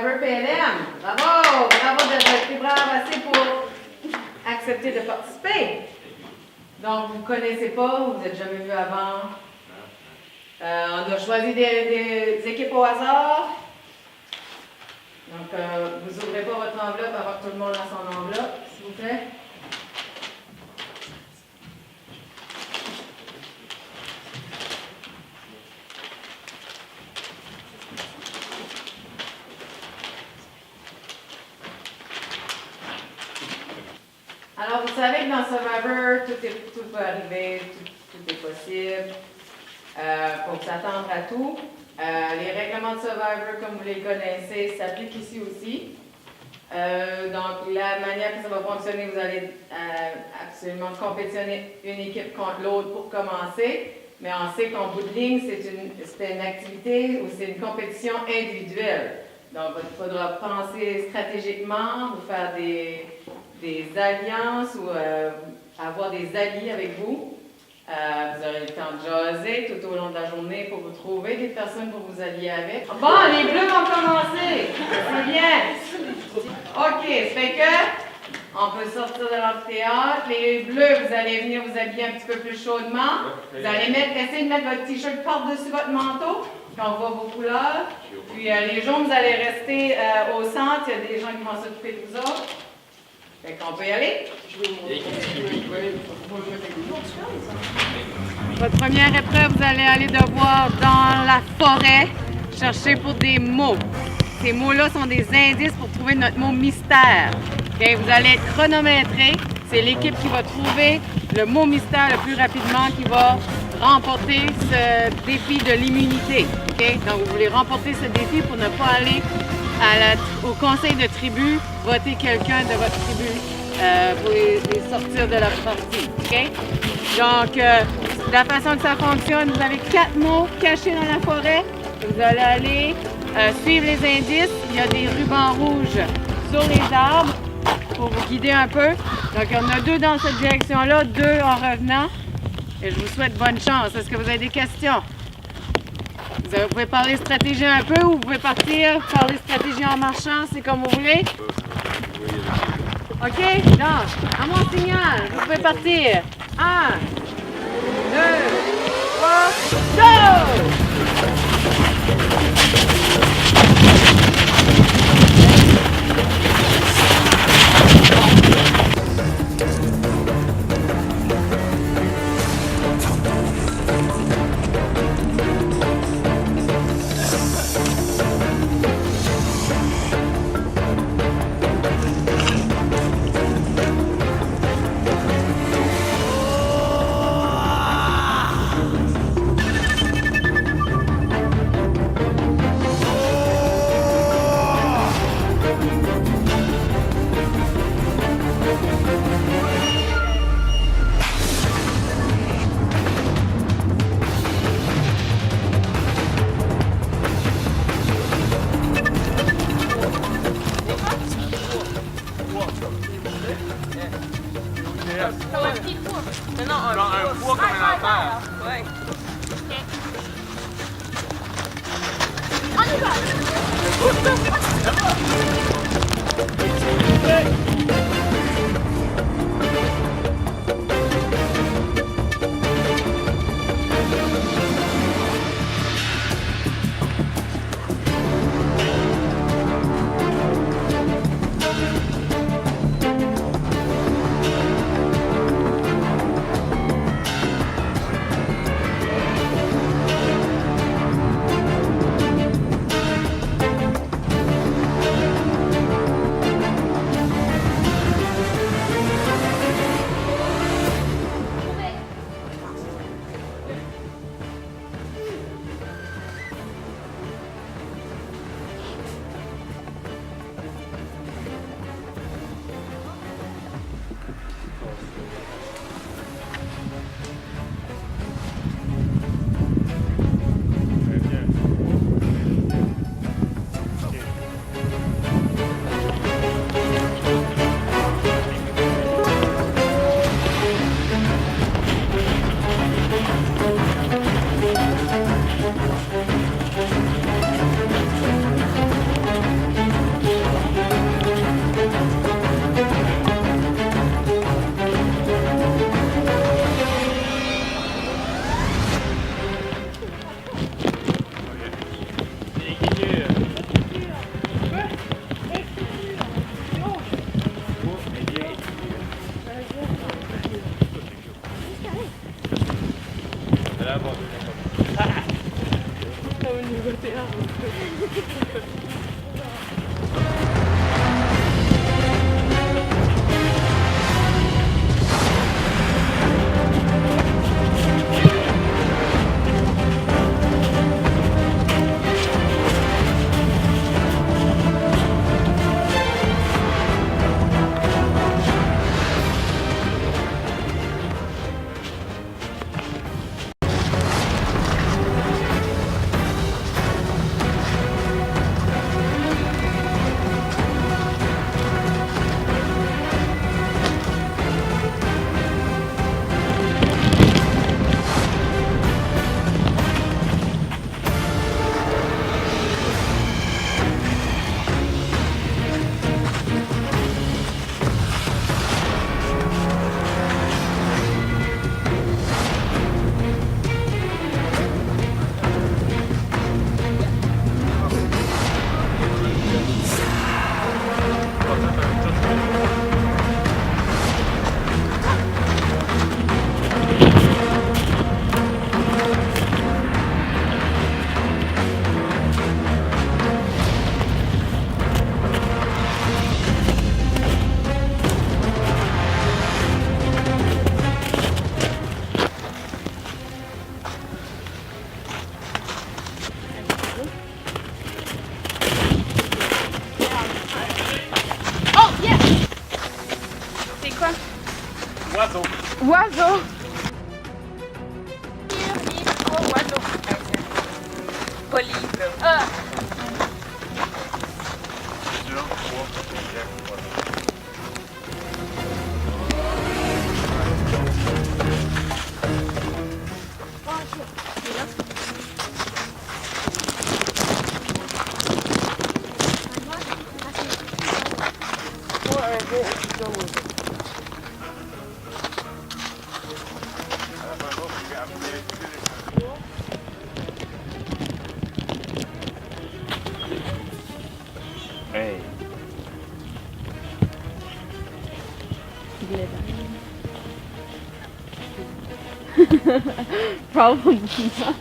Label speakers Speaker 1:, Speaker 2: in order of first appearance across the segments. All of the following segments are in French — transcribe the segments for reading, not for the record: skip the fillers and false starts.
Speaker 1: Survivor PLM. Bravo! Bravo d'être été brave assez pour accepter de participer. Donc, vous ne connaissez pas, vous n'êtes jamais vu avant. On a choisi des équipes au hasard. Donc, vous n'ouvrez pas votre enveloppe avant que tout le monde a son enveloppe, s'il vous plaît. Alors, vous savez que dans Survivor, tout peut arriver, tout est possible. Il faut s'attendre à tout. Les règlements de Survivor, comme vous les connaissez, s'appliquent ici aussi. Donc, la manière que ça va fonctionner, vous allez absolument compétitionner une équipe contre l'autre pour commencer. Mais on sait qu'en bout de ligne, c'est une activité ou c'est une compétition individuelle. Donc, il faudra penser stratégiquement, vous faire des alliances ou avoir des alliés avec vous. Vous aurez le temps de jaser tout au long de la journée pour vous trouver des personnes pour vous allier avec. Bon, les bleus vont commencer. C'est bien. OK, ça fait que on peut sortir de l'amphithéâtre. Les bleus, vous allez venir vous habiller un petit peu plus chaudement. Vous allez essayer de mettre votre t-shirt par-dessus votre manteau, qu'on voit vos couleurs. Puis les jaunes, vous allez rester au centre. Il y a des gens qui vont s'occuper de vous autres. Fait qu'on peut y aller? Votre première épreuve, vous allez aller devoir dans la forêt chercher pour des mots. Ces mots-là sont des indices pour trouver notre mot mystère. Okay? Vous allez être chronométré. C'est l'équipe qui va trouver le mot mystère le plus rapidement qui va remporter ce défi de l'immunité. Okay? Donc, vous voulez remporter ce défi pour ne pas aller au conseil de tribu, voter quelqu'un de votre tribu pour les sortir de la partie. Okay? Donc, la façon que ça fonctionne, vous avez 4 mots cachés dans la forêt. Vous allez aller suivre les indices. Il y a des rubans rouges sur les arbres pour vous guider un peu. Donc, il y en a 2 dans cette direction-là, 2 en revenant. Et je vous souhaite bonne chance. Est-ce que vous avez des questions? Vous pouvez parler stratégie un peu ou vous pouvez partir, parler stratégie en marchant, c'est comme vous voulez. OK? Donc, à mon signal, vous pouvez partir. 1, 2, 3, go!
Speaker 2: Oh, yes! C'est quoi?
Speaker 3: Oiseau.
Speaker 2: Oiseau. Oh, oiseau. Pas livre. Ah!
Speaker 3: Hey.
Speaker 2: Probably not.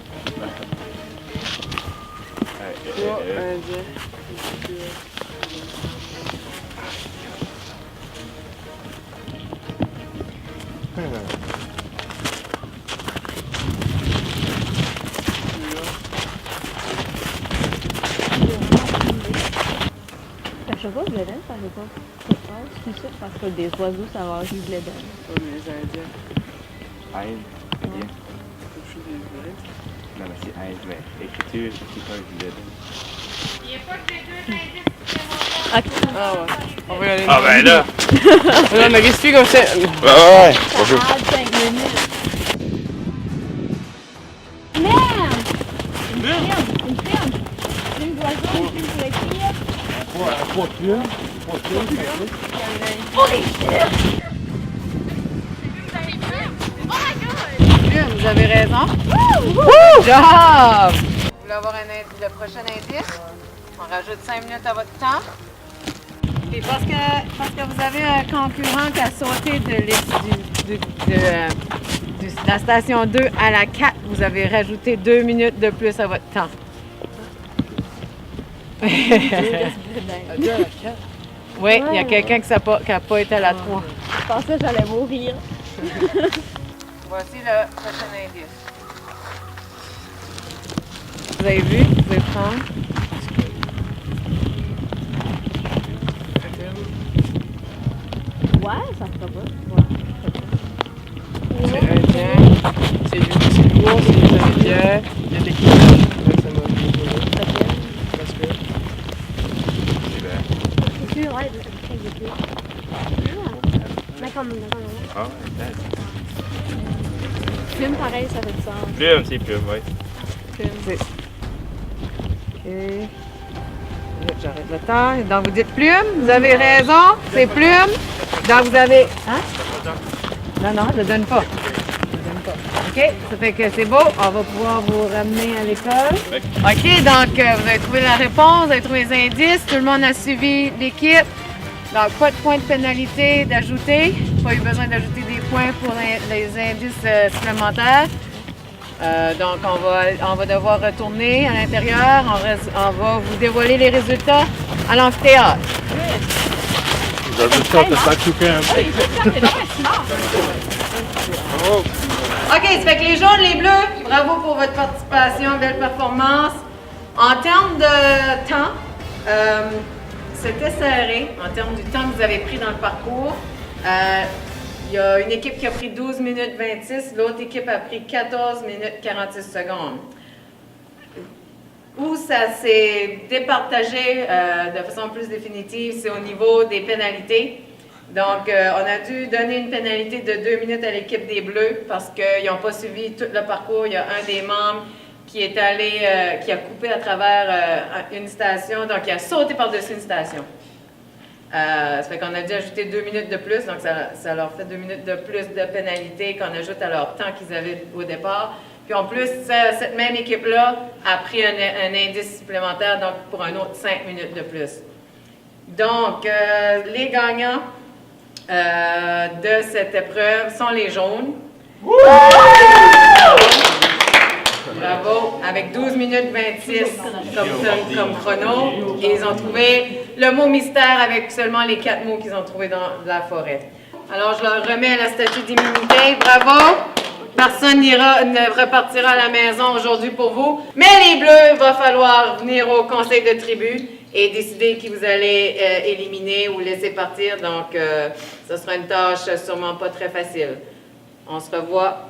Speaker 2: Je sais pas, je l'ai ça fait pas. Je suis sûre parce que des oiseaux, ça va juste de l'Éden.
Speaker 4: Comme les Indiens.
Speaker 3: Inde, indien.
Speaker 4: Je suis des vrais.
Speaker 3: Non, mais c'est Inde, mais écriture, c'est pas Juliette.
Speaker 1: Il n'y a pas que les deux indices supplémentaires.
Speaker 4: Ah ouais. On va y aller.
Speaker 3: Ah ben là!
Speaker 4: On a expliqué comme ça.
Speaker 3: Ouais, bonjour.
Speaker 2: Ça a 5 minutes. Merde! Une ferme! Une d'oiseau, une pour les filles. Holy shit!
Speaker 1: Vous avez raison. Good job! Vous voulez avoir le prochain indice? On rajoute 5 minutes à votre temps. Et parce que vous avez un concurrent qui a sauté de la station 2 à la 4, vous avez rajouté 2 minutes de plus à votre temps. Oui, il y a quelqu'un qui n'a pas été à la 3.
Speaker 2: Je pensais que j'allais mourir.
Speaker 1: Voici le prochain indice. Vous avez vu? Vous pouvez prendre.
Speaker 2: Ouais, ça fera pas.
Speaker 4: C'est indien. C'est lourd, c'est les Indiens. Il y a de l'équipage. Ça m'a dit. Parce que.
Speaker 3: C'est bien.
Speaker 5: C'est sûr, ouais, c'est sûr. D'accord.
Speaker 3: Ah, ouais,
Speaker 5: Plume, pareil, ça fait du sens.
Speaker 3: plume, c'est plume, ouais.
Speaker 1: OK. J'arrête le temps. Donc, vous dites plume. Vous avez raison. C'est plume. Donc, vous avez... Hein? Non, je ne donne pas. Je donne pas. OK. Ça fait que c'est beau. On va pouvoir vous ramener à l'école. OK. Donc, vous avez trouvé la réponse. Vous avez trouvé les indices. Tout le monde a suivi l'équipe. Donc, pas de point de pénalité d'ajouter. Pas eu besoin d'ajouter des points pour les indices supplémentaires. Donc, on va devoir retourner à l'intérieur. On va vous dévoiler les résultats à l'amphithéâtre.
Speaker 3: Je vais ça peut s'occuper un peu.
Speaker 1: OK, ça fait que les jaunes, les bleus, bravo pour votre participation, belle performance. En termes de temps, c'était serré, en termes du temps que vous avez pris dans le parcours. Il y a une équipe qui a pris 12 minutes 26, l'autre équipe a pris 14 minutes 46 secondes. Où ça s'est départagé de façon plus définitive, c'est au niveau des pénalités. Donc, on a dû donner une pénalité de 2 minutes à l'équipe des Bleus parce qu'ils n'ont pas suivi tout le parcours. Il y a un des membres qui est allé, qui a coupé à travers une station, donc il a sauté par-dessus une station. Ça fait qu'on a dû ajouter 2 minutes de plus, donc ça leur fait 2 minutes de plus de pénalité qu'on ajoute à leur temps qu'ils avaient au départ. Puis en plus, cette même équipe-là a pris un indice supplémentaire, donc pour un autre 5 minutes de plus. Donc, les gagnants de cette épreuve sont les jaunes. Bravo! Avec 12 minutes 26 comme chrono. Et ils ont trouvé le mot mystère avec seulement les 4 mots qu'ils ont trouvés dans la forêt. Alors, je leur remets la statue d'immunité. Bravo! Personne ne repartira à la maison aujourd'hui pour vous. Mais les bleus, il va falloir venir au conseil de tribu et décider qui vous allez éliminer ou laisser partir. Donc, ce sera une tâche sûrement pas très facile. On se revoit.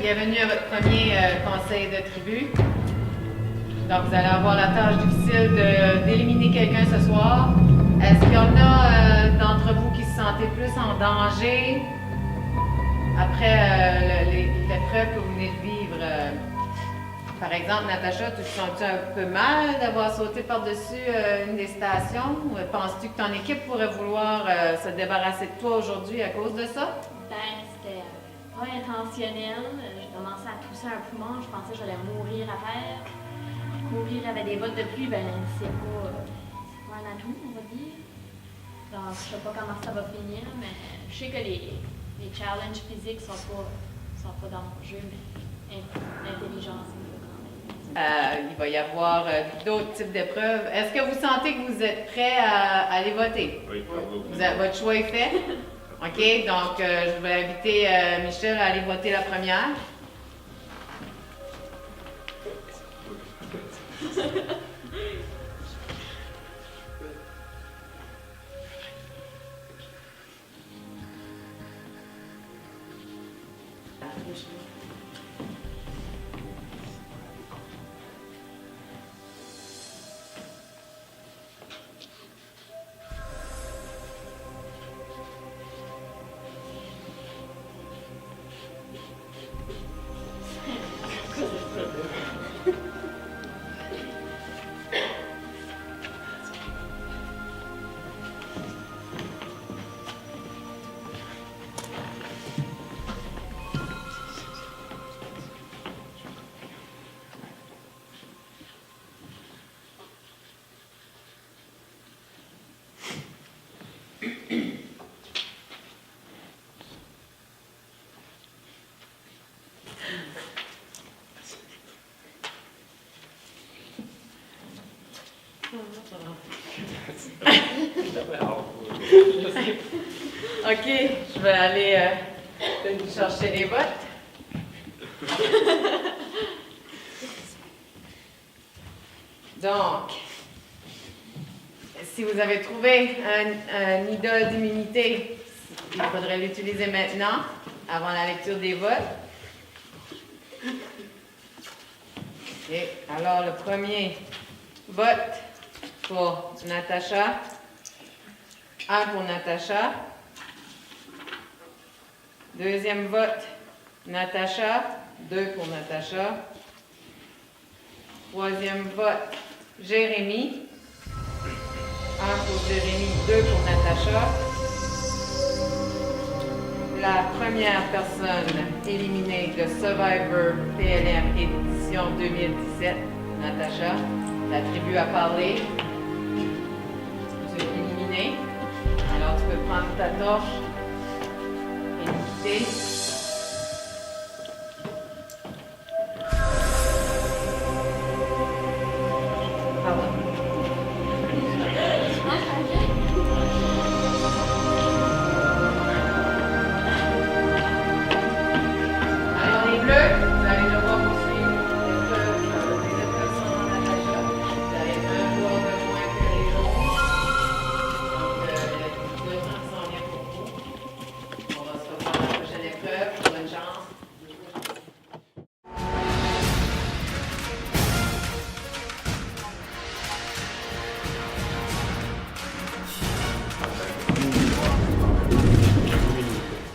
Speaker 1: Bienvenue à votre premier conseil de tribu. Donc, vous allez avoir la tâche difficile d'éliminer quelqu'un ce soir. Est-ce qu'il y en a d'entre vous qui se sentaient plus en danger après l'épreuve que vous venez de vivre? Par exemple, Natacha, tu te sens-tu un peu mal d'avoir sauté par-dessus une des stations? Penses-tu que ton équipe pourrait vouloir se débarrasser de toi aujourd'hui à cause de ça?
Speaker 2: Ben, c'était pas intentionnel. J'ai commencé à tousser un poumon. Je pensais que j'allais mourir à terre. Courir avec des bottes de pluie, ben, c'est pas un atout, on va dire. Donc, je sais pas comment ça va finir, mais je sais que les challenges physiques sont pas dans mon jeu, mais l'intelligence,
Speaker 1: il va y avoir d'autres types d'épreuves. Est-ce que vous sentez que vous êtes prêts à aller voter?
Speaker 3: Oui.
Speaker 1: Votre choix est fait? OK, donc je vais inviter Michel à aller voter la première. OK, je vais aller chercher les votes. Donc, si vous avez trouvé un idole d'immunité, il faudrait l'utiliser maintenant, avant la lecture des votes. OK, alors le premier vote pour Natacha. 1 pour Natacha. Deuxième vote, Natacha. 2 pour Natacha. Troisième vote, Jérémy. 1 pour Jérémy, 2 pour Natacha. La première personne éliminée de Survivor PLM édition 2017, Natacha. La tribu a parlé. Tu es éliminée. Alors tu peux prendre ta torche et nous quitter. Pardon. Alors les bleus, vous allez devoir poursuivre les épreuves sans Natacha. Vous avez un joueur de moins que les jaunes. Donc, les deux ans s'en viennent pour vous. On va se reprendre la prochaine épreuve. Bonne chance.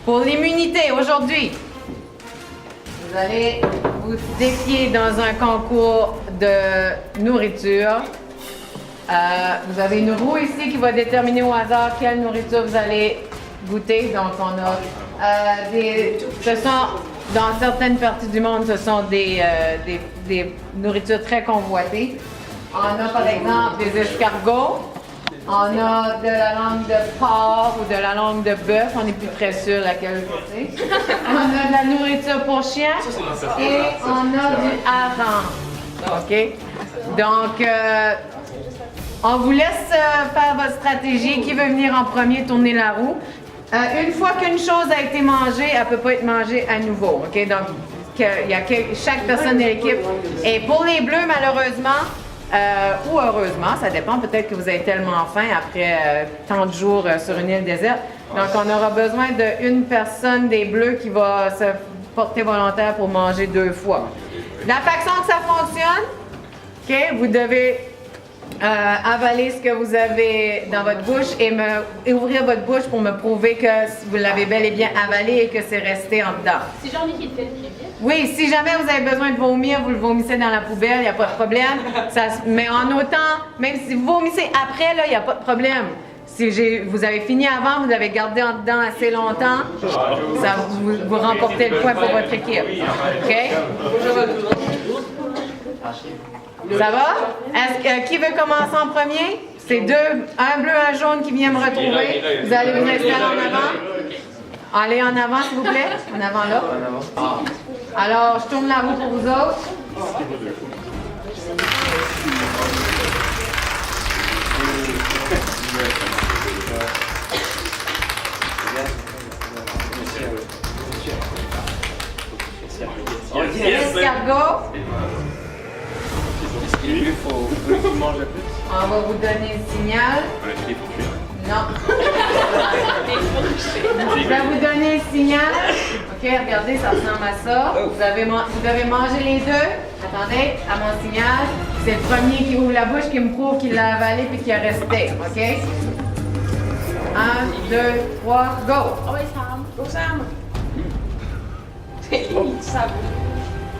Speaker 1: Pour l'immunité, aujourd'hui, vous allez vous défier dans un concours de nourriture. Vous avez une roue ici qui va déterminer au hasard quelle nourriture vous allez goûter. Donc, on a dans certaines parties du monde, ce sont des nourritures très convoitées. On a par exemple des escargots. On a de la langue de porc ou de la langue de bœuf, on n'est plus très sûr laquelle c'est. On a de la nourriture pour chiens et on a du hareng. OK? Donc, on vous laisse faire votre stratégie. Qui veut venir en premier tourner la roue? Une fois qu'une chose a été mangée, elle ne peut pas être mangée à nouveau. OK? Donc, chaque personne de l'équipe. Et pour les bleus, malheureusement, ou heureusement, ça dépend, peut-être que vous avez tellement faim après tant de jours sur une île déserte. Donc, on aura besoin d'une personne des bleus qui va se porter volontaire pour manger 2 fois. La façon que ça fonctionne, OK, vous devez avaler ce que vous avez dans votre bouche et ouvrir votre bouche pour me prouver que vous l'avez bel et bien avalé et que c'est resté en dedans.
Speaker 2: C'est genre qui te fait le
Speaker 1: Oui, si jamais vous avez besoin de vomir, vous le vomissez dans la poubelle, il n'y a pas de problème. Mais en autant, même si vous vomissez après, il n'y a pas de problème. Si vous avez fini avant, vous avez gardé en dedans assez longtemps, vous remportez le point pour votre équipe. OK? Ça va? Qui veut commencer en premier? C'est un bleu, un jaune qui vient me retrouver. Vous allez vous installer en avant. Allez en avant, s'il vous plaît. En avant là. Alors, je tourne la roue pour vous autres. Escargot. On va vous donner le signal. Non. Je vais vous donner le signal. OK, regardez, ça ressemble à ça. Vous devez manger les deux. Attendez, à mon signal. C'est le premier qui ouvre la bouche qui me prouve qu'il l'a avalé puis qu'il est resté. OK? 1, 2, 3, go!
Speaker 2: Oh oui, Sam. Go, Sam.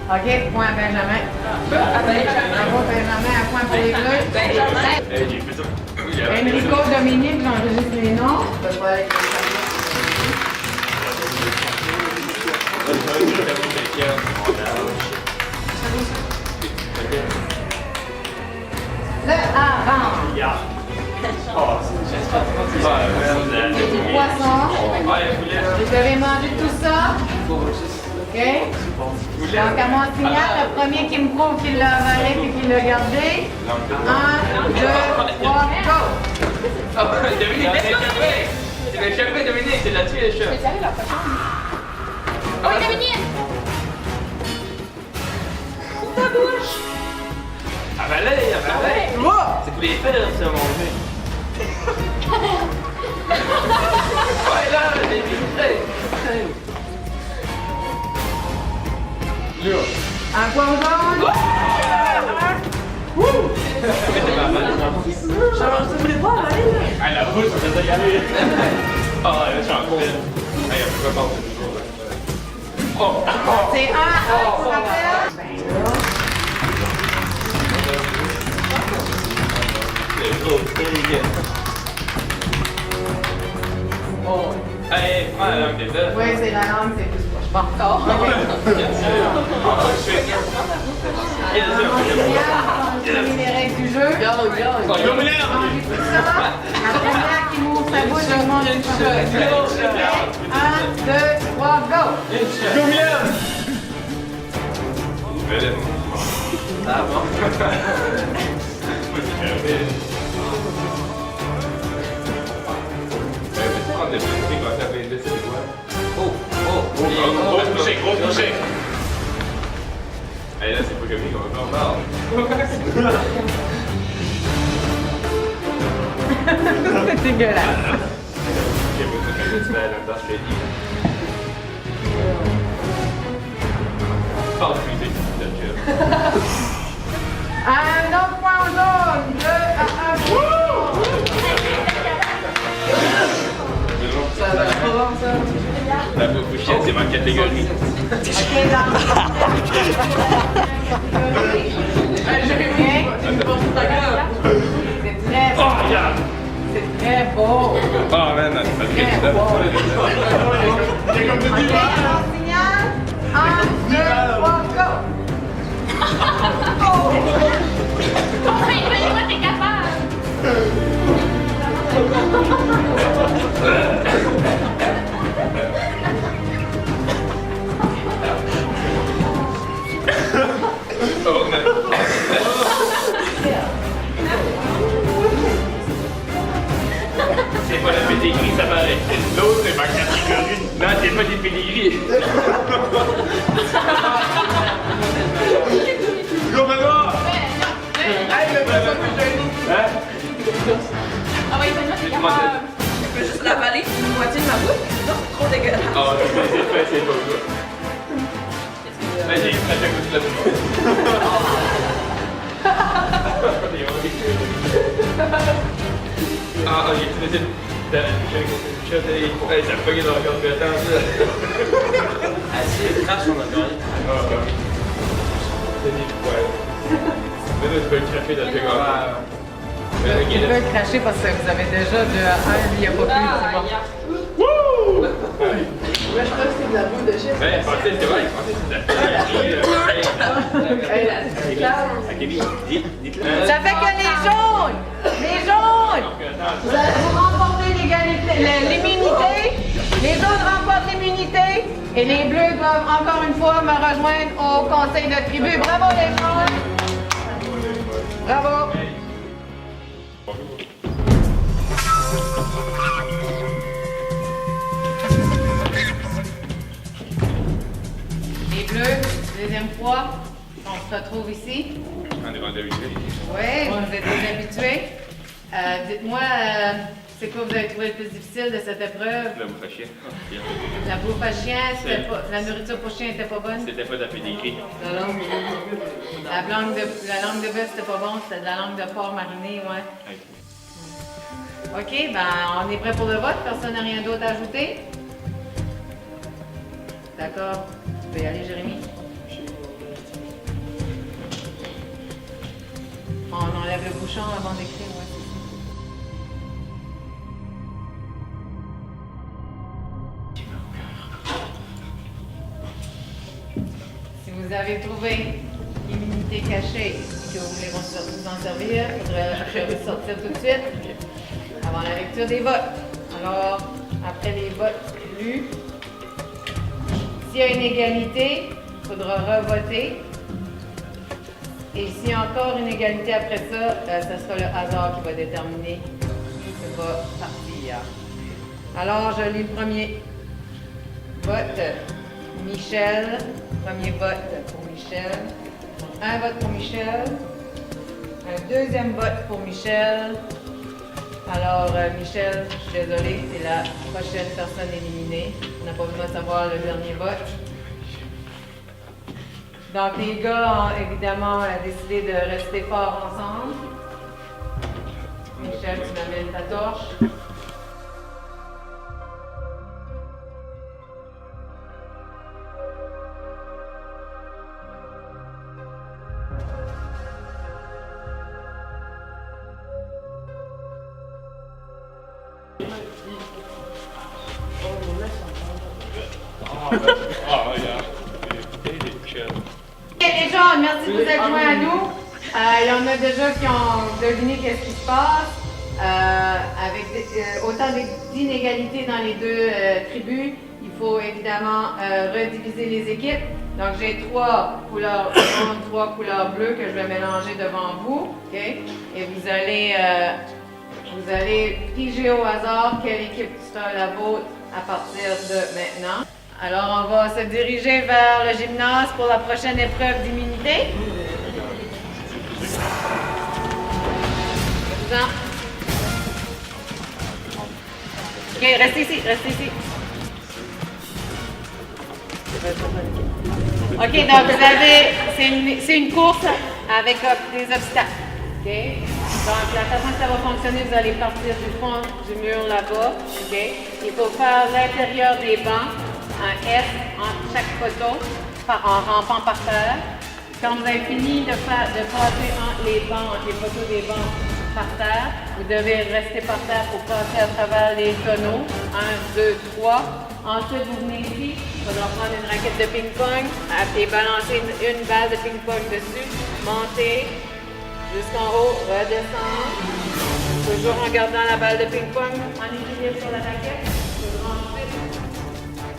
Speaker 1: OK, point à Benjamin. Bravo, Benjamin, un point pour les bleus. Enrico, Dominique, j'enregistre les noms. Je peux pas aller le hareng. C'est du poisson. Vous devez manger tout ça. OK? Donc, à mon signal, le premier qui me prouve qu'il l'a avalé et qu'il l'a gardé. 1, 2, 3, go!
Speaker 6: Dominique, laisse-le! Tu l'as échappé, Dominique, tu l'as tué, les chefs.
Speaker 2: Oh, Dominique!
Speaker 6: Ta bouche! Avalez! C'est pour les faire, ça, manger. Ouais, là, j'ai filtré.
Speaker 1: Un point jaune.
Speaker 6: Ah, la boule, ça faisait y aller. Ah, là, je suis en train. Hey, on peut pas passer le jour, là. Oh!
Speaker 1: C'est 1-1 pour Raphaël. Ben là.
Speaker 6: C'est gros, c'est nickel. Oh! Hey, prends la langue des deux.
Speaker 1: Oui, c'est la langue, c'est plus proche. Bon, d'accord.
Speaker 6: Ah, je fais.
Speaker 1: Les règles du jeu.
Speaker 6: Oh, yo, Mylène!
Speaker 1: La première qui m'ouvre sa bouche, je demande une chose. 1, 2, 3, go!
Speaker 6: Go, Mylène! Mylène. Ah bon? Peux-tu prendre des petits quand t'as fait une c'est quoi? Oh! Gros touché, gros touché! Hey, là, c'est pas comme qu'on en parle.
Speaker 1: C'est dégueulasse.
Speaker 6: J'ai pas de dans ce pays. Oh, putain, c'est le
Speaker 1: Un autre point jaune. 2 à 1.
Speaker 6: La bouffe chienne, c'est ma catégorie.
Speaker 1: Ok, là. C'est très
Speaker 6: Oh, regarde!
Speaker 1: C'est très beau.
Speaker 6: Oh, man, ça fait
Speaker 1: Très
Speaker 6: ça.
Speaker 1: beau. Ok, on signale. 1, 2, 3, go.
Speaker 2: Moi, t'es capable!
Speaker 6: Oh, man. C'est pas la pédigrie, ça paraît. L'autre, c'est ma catégorie. Non, c'est pas des pédigris. Go, Manoir! Hey, le pas plus joli. Hein?
Speaker 2: Ah oui, c'est moi, t'es capable!
Speaker 7: Je peux juste l'avaler une moitié de ma bouche. Non, trop dégueulasse.
Speaker 6: Oh, c'est pas ça. Vas-y, prends-toi toute la bouche. Ah, ok, tu décides de hey, ça me pogne dans le corps de temps, ça.
Speaker 8: Ah si, crache, on a gagné.
Speaker 6: Ah, ok. C'est des poils. Mais là, tu peux le cracher dans le gars.
Speaker 1: Je veux cracher parce que vous avez déjà de 1, il n'y a pas plus, c'est bon.
Speaker 7: Moi, je pense que c'est de la boule de chips.
Speaker 6: Ben, pensez, c'est vrai, pensez, c'est de la
Speaker 1: Ça fait que les jaunes, vous remportez l'immunité, les autres remportent l'immunité et les bleus doivent encore une fois me rejoindre au conseil de tribu. Bravo les jaunes! Bravo! Les bleus, deuxième fois, on se retrouve ici.
Speaker 6: On est rendu habitué.
Speaker 1: Oui, vous êtes des habitués. Dites-moi, c'est quoi vous avez trouvé le plus difficile de cette épreuve?
Speaker 6: La bouffe à chien.
Speaker 1: La bouffe à chien, la nourriture pour chien n'était pas bonne?
Speaker 6: C'était pas de la pédigrie.
Speaker 1: La langue de bœuf, c'était pas bon, c'était de la langue de porc marinée, ouais. OK, ben on est prêt pour le vote, personne n'a rien d'autre à ajouter? D'accord, tu peux y aller, Jérémy. On enlève le bouchon avant d'écrire, ouais. Si vous avez trouvé l'immunité cachée et que vous voulez vous en servir, il faudrait le sortir tout de suite avant la lecture des votes. Alors, après les votes lus, s'il y a une égalité, il faudra revoter. Et s'il y a encore une égalité après ça, ce sera le hasard qui va déterminer qui va partir. Alors, je lis le premier vote. Michel. Premier vote pour Michel. Un vote pour Michel. Un deuxième vote pour Michel. Alors, Michel, je suis désolée, c'est la prochaine personne éliminée. On n'a pas besoin de savoir le dernier vote. Donc, les gars ont évidemment décidé de rester forts ensemble. Michel, tu m'amènes ta torche. Les gens, merci de vous être joints à nous. Il y en a déjà qui ont deviné qu'est-ce qui se passe. Avec autant d'inégalités dans les deux tribus, il faut évidemment rediviser les équipes. Donc j'ai 3 couleurs jaunes, 3 couleurs bleues que je vais mélanger devant vous. Okay? Et vous allez piger au hasard quelle équipe sera la vôtre à partir de maintenant. Alors on va se diriger vers le gymnase pour la prochaine épreuve d'immunité. OK, restez ici, restez ici. OK, donc vous avez, c'est une course avec des obstacles. OK? Donc la façon que ça va fonctionner, vous allez partir du fond du mur là-bas. OK? Il faut faire l'intérieur des bancs, un S entre chaque poteau, en rampant par terre. Quand vous avez fini de passer entre les bancs, entre les poteaux des bancs par terre, vous devez rester par terre pour passer à travers les tonneaux. 1, 2, 3. Ensuite, vous venez ici, il faudra prendre une raquette de ping-pong et balancer une balle de ping-pong dessus, monter jusqu'en haut, redescendre, toujours en gardant la balle de ping-pong en équilibre sur la raquette. Vous devrez ensuite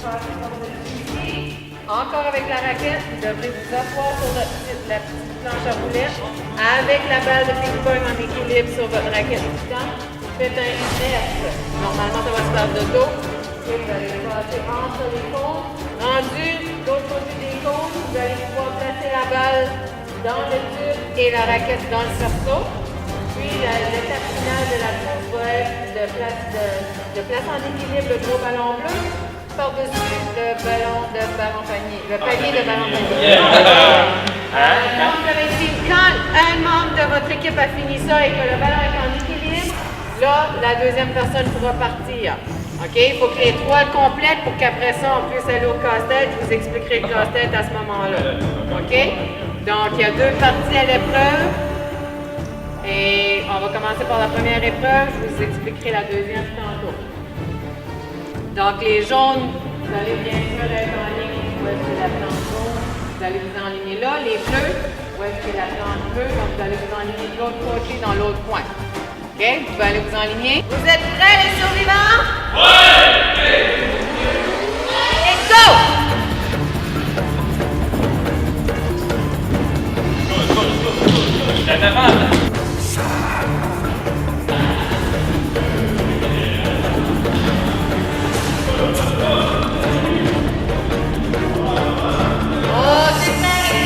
Speaker 1: passer par-dessus ici. Encore avec la raquette, vous devrez vous asseoir sur la petite planche à roulettes avec la balle de ping-pong en équilibre sur votre raquette. Vous faites un inverse. Normalement, ça va se faire de dos. Vous allez passer entre les cônes. Rendu de l'autre côté des cônes, vous allez pouvoir placer la balle dans le tube et la raquette dans le cerceau. Puis l'étape finale de la course va être de placer en équilibre le gros ballon bleu par-dessus le panier. Le panier de ballon panier. Quand un membre de votre équipe a fini ça et que le ballon est en équilibre, là, la deuxième personne pourra partir. OK? Il faut que les 3 complètent pour qu'après ça, on puisse aller au casse-tête. Je vous expliquerai le casse-tête à ce moment-là. OK? Donc, il y a 2 parties à l'épreuve. Et on va commencer par la première épreuve. Je vous expliquerai la deuxième tantôt. Donc, les jaunes, vous allez bien sûr être en ligne où est-ce que la planche jaune. Vous allez vous enligner là. Les bleus, où est-ce que la planche bleue. Donc, vous allez vous enligner de l'autre côté dans l'autre coin. OK? Vous pouvez aller vous enligner. Vous êtes prêts, les survivants? Ouais! Let's go!
Speaker 6: La devant.
Speaker 1: Oh, c'est parti!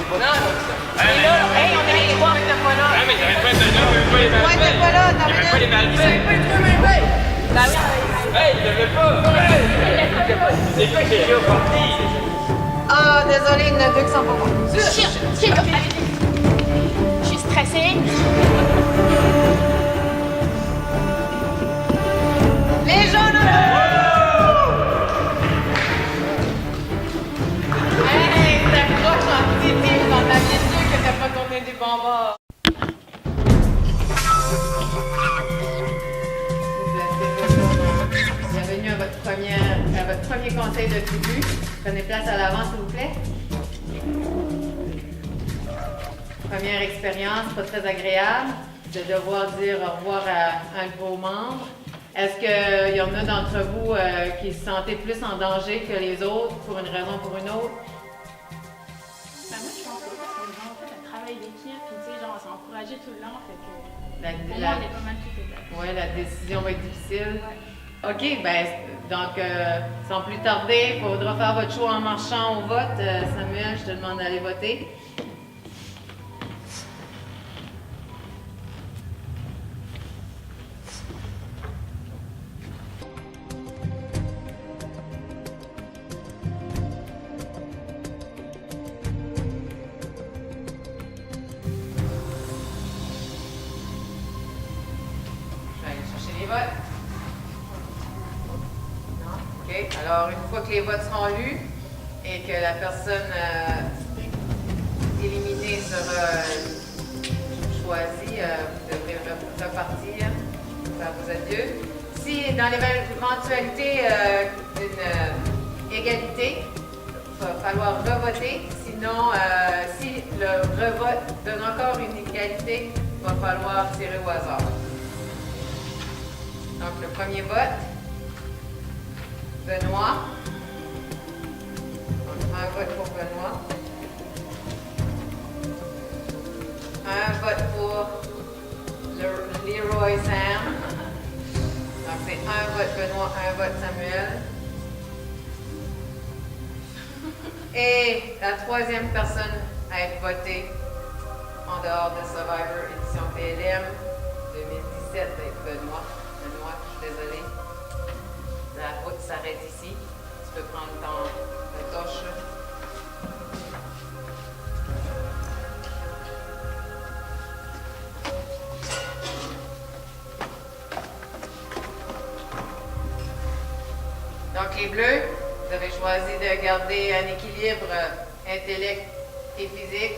Speaker 1: Non, hey, on est les trois, t'es pas là.
Speaker 6: Ah, mais j'avais pas de là, j'avais pas les balles.
Speaker 1: Ouais, t'es pas là, t'as
Speaker 6: J'avais pas les balles.
Speaker 1: Vous savez pas être même, hey!
Speaker 6: Hey, il avait pas. Hey! C'est quoi que j'ai au parti?
Speaker 1: Ah, désolé, il y en a deux qui sont pas bons.
Speaker 2: Je suis stressée.
Speaker 1: Les jaunes! Hey, t'accroches en petit team dans la bien sûr que t'as pas tourné des bonbons. Bienvenue à votre premier conseil de tribu. Prenez place à l'avant, s'il vous plaît. Première expérience, pas très agréable, de devoir dire au revoir à un de vos membres. Est-ce qu'il y en a d'entre vous qui se sentaient plus en danger que les autres pour une raison ou pour une autre?
Speaker 2: Ben moi, je pense que parce qu'on a en fait un travail d'équipe, puis tu sais, genre, on s'est encouragé tout le long, fait que pour moi, on est pas mal tout établi.
Speaker 1: Oui, la décision va être difficile.
Speaker 2: Ouais.
Speaker 1: OK, ben donc, sans plus tarder, il faudra faire votre choix en marchant au vote. Samuel, je te demande d'aller voter. Je vais aller chercher les votes. Non? OK. Alors, une fois que les votes seront lus et que la personne éliminée sera choisie, vous devrez repartir, faire vos adieux. Si, dans l'éventualité d'une égalité, il va falloir revoter. Sinon, si le revote donne encore une égalité, il va falloir tirer au hasard. Donc, le premier vote, Benoît. Donc, un vote pour Benoît. Un vote pour Leroy Sam. Donc, c'est un vote Benoît, un vote Samuel. Et la troisième personne à être votée en dehors de Survivor édition PLM 2017 va être Benoît. Benoît, je suis désolée. La route s'arrête ici. Tu peux prendre ta torche. Donc, les bleus, vous avez choisi de garder un équilibre intellect et physique.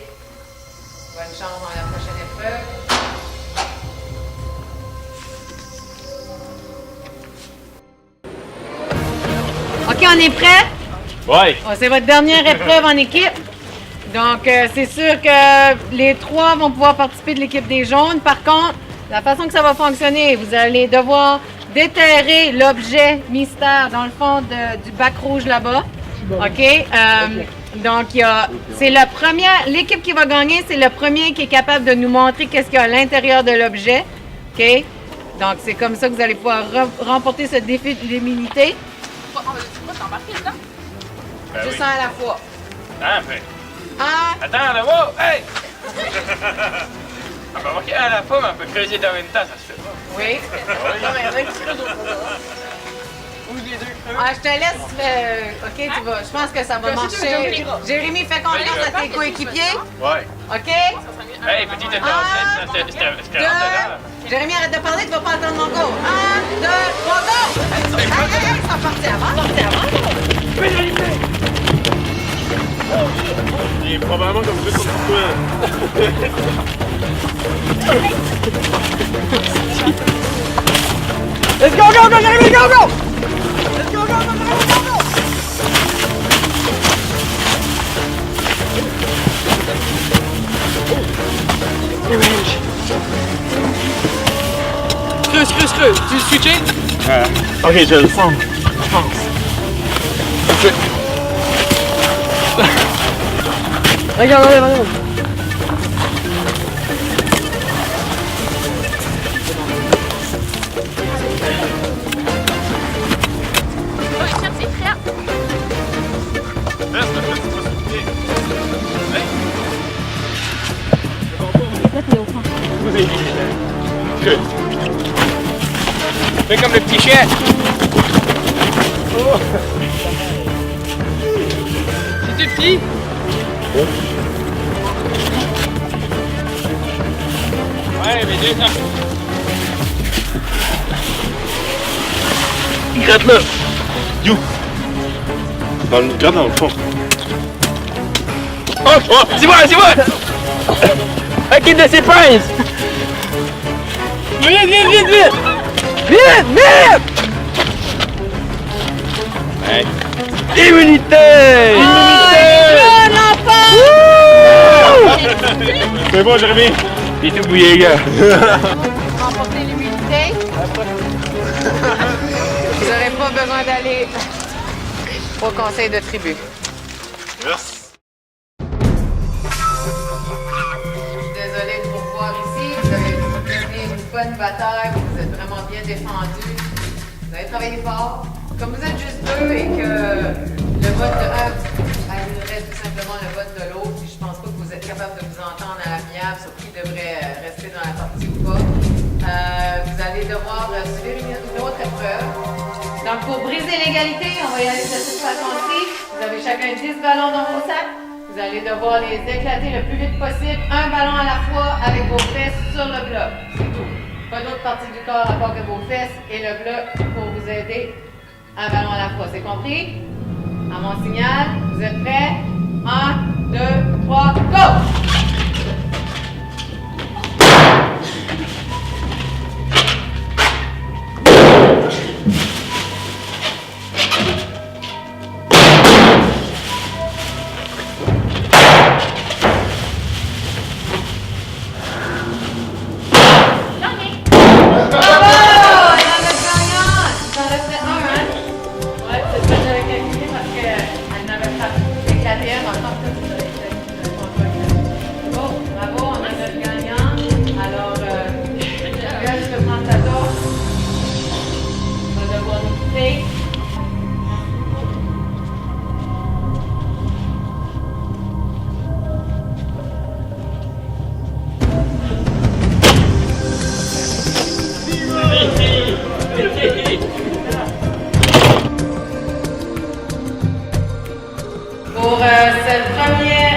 Speaker 1: Bonne chance dans la prochaine épreuve. OK, on est prêt?
Speaker 6: Ouais.
Speaker 1: Oh, c'est votre dernière épreuve en équipe. Donc, c'est sûr que les trois vont pouvoir participer de l'équipe des jaunes. Par contre, la façon que ça va fonctionner, vous allez devoir déterrer l'objet mystère dans le fond du bac rouge là-bas. OK? Donc, c'est le premier, l'équipe qui va gagner, c'est le premier qui est capable de nous montrer qu'est-ce qu'il y a à l'intérieur de l'objet. OK? Donc, c'est comme ça que vous allez pouvoir remporter ce défi de l'immunité.
Speaker 6: Ben
Speaker 1: Juste
Speaker 6: oui.
Speaker 1: un à la fois.
Speaker 6: Ah, ben.
Speaker 1: Un,
Speaker 6: Attends, là-bas! Hey! On va marquer à la fois, mais on peut creuser dans le même temps, ça se fait pas.
Speaker 1: oui.
Speaker 7: Non, mais il y en a qui creusent au fond. Ou les deux creusent.
Speaker 1: Ah, je te laisse. OK, tu vas. Je pense que ça va marcher. Jérémy, fais confiance à tes coéquipiers.
Speaker 6: Ouais.
Speaker 1: OK?
Speaker 6: Hey, petite attention, c'était
Speaker 1: Deux.
Speaker 6: rentre
Speaker 1: Jérémy, arrête de parler, tu vas pas entendre mon go. 1, 2, 3, go! Hey, ça partit avant.
Speaker 6: Il est probablement comme ça sur toi.
Speaker 7: Let's go, go, go, Jérémy, go, go! Let's go, go, go, Jérémy, go, go! Creuse. Tu veux switcher?
Speaker 6: Ok, je le sens.
Speaker 7: Je pense. Regarde.
Speaker 2: Tiens, c'est prêt.
Speaker 6: Reste, pas sur le pied. Hey. Good. Fais comme le petit chien. Oh. C'est tout petit. Ouais, mais deux ça.
Speaker 9: Gratte-le! You! Gratte dans le fond.
Speaker 6: Oh, oh, c'est moi! I keep the surprise! Vite! Ouais. Immunité!
Speaker 9: C'est bon, Jérémy!
Speaker 6: Il est tout bouillé, gars.
Speaker 1: Remporter l'immunité. Vous n'aurez pas besoin d'aller au conseil de tribu.
Speaker 9: Merci.
Speaker 1: Je suis désolée de vous voir ici. Vous avez donné une bonne bataille. Vous êtes vraiment bien défendus. Vous avez travaillé fort. Comme vous êtes juste deux et que le vote de un annulerait tout simplement le vote de l'autre, puis je pense pas que vous êtes capable de vous entendre à l'amiable sur qui devrait rester dans la partie ou pas. Vous allez devoir subir une autre épreuve. Donc, pour briser l'égalité, on va y aller de cette façon-ci. Vous avez chacun 10 ballons dans vos sacs. Vous allez devoir les éclater le plus vite possible, un ballon à la fois avec vos fesses sur le bloc. C'est tout. Pas d'autre partie du corps à part que vos fesses et le bloc pour vous aider. Un ballon à la fois, c'est compris? À mon signal, vous êtes prêts? 1, 2, 3, go! Pour ce premier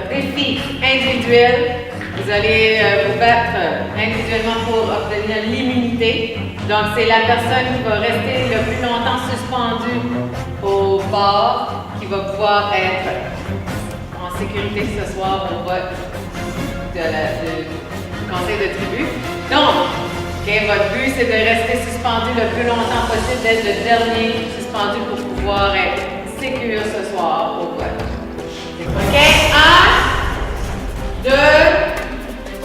Speaker 1: défi individuel, vous allez vous battre individuellement pour obtenir l'immunité. Donc, c'est la personne qui va rester le plus longtemps suspendue au bord qui va pouvoir être en sécurité ce soir au vote du conseil de tribu. Donc, votre but, c'est de rester suspendu le plus longtemps possible, d'être le dernier suspendu pour pouvoir être sécure ce soir au vote. OK? 1, 2,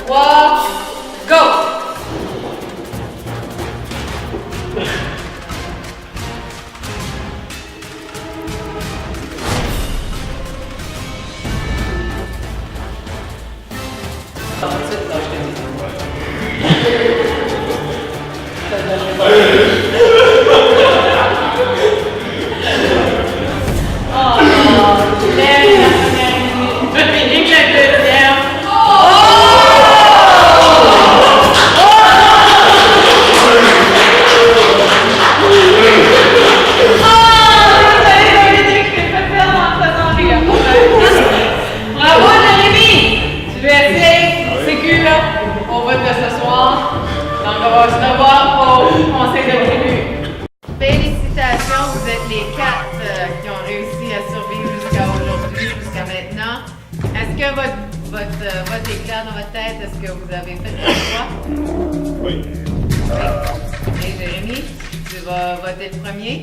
Speaker 1: 3, go! Félicitations, vous êtes les 4 qui ont réussi à survivre jusqu'à aujourd'hui, jusqu'à maintenant. Est-ce que votre vote est clair dans votre tête? Est-ce que vous avez fait le choix?
Speaker 9: Oui.
Speaker 1: Et Jérémy, tu vas voter le premier.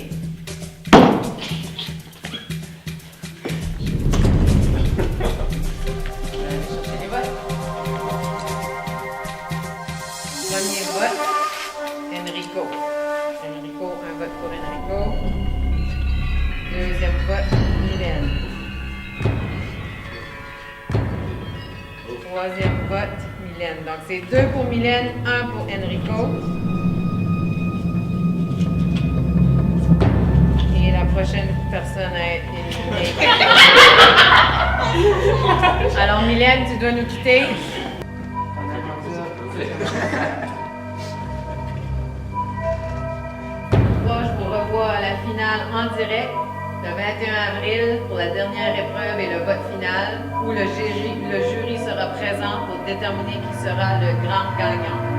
Speaker 1: Cherchez les votes. Premier vote, Enrico. Enrico, un vote pour Enrico. Deuxième vote, Mylène. Troisième vote, Mylène. Donc, c'est 2 pour Mylène, 1 pour Enrico. Et la prochaine personne à être éliminée. Alors, Mylène, tu dois nous quitter. finale en direct le 21 avril pour la dernière épreuve et le vote final où le jury sera présent pour déterminer qui sera le grand gagnant.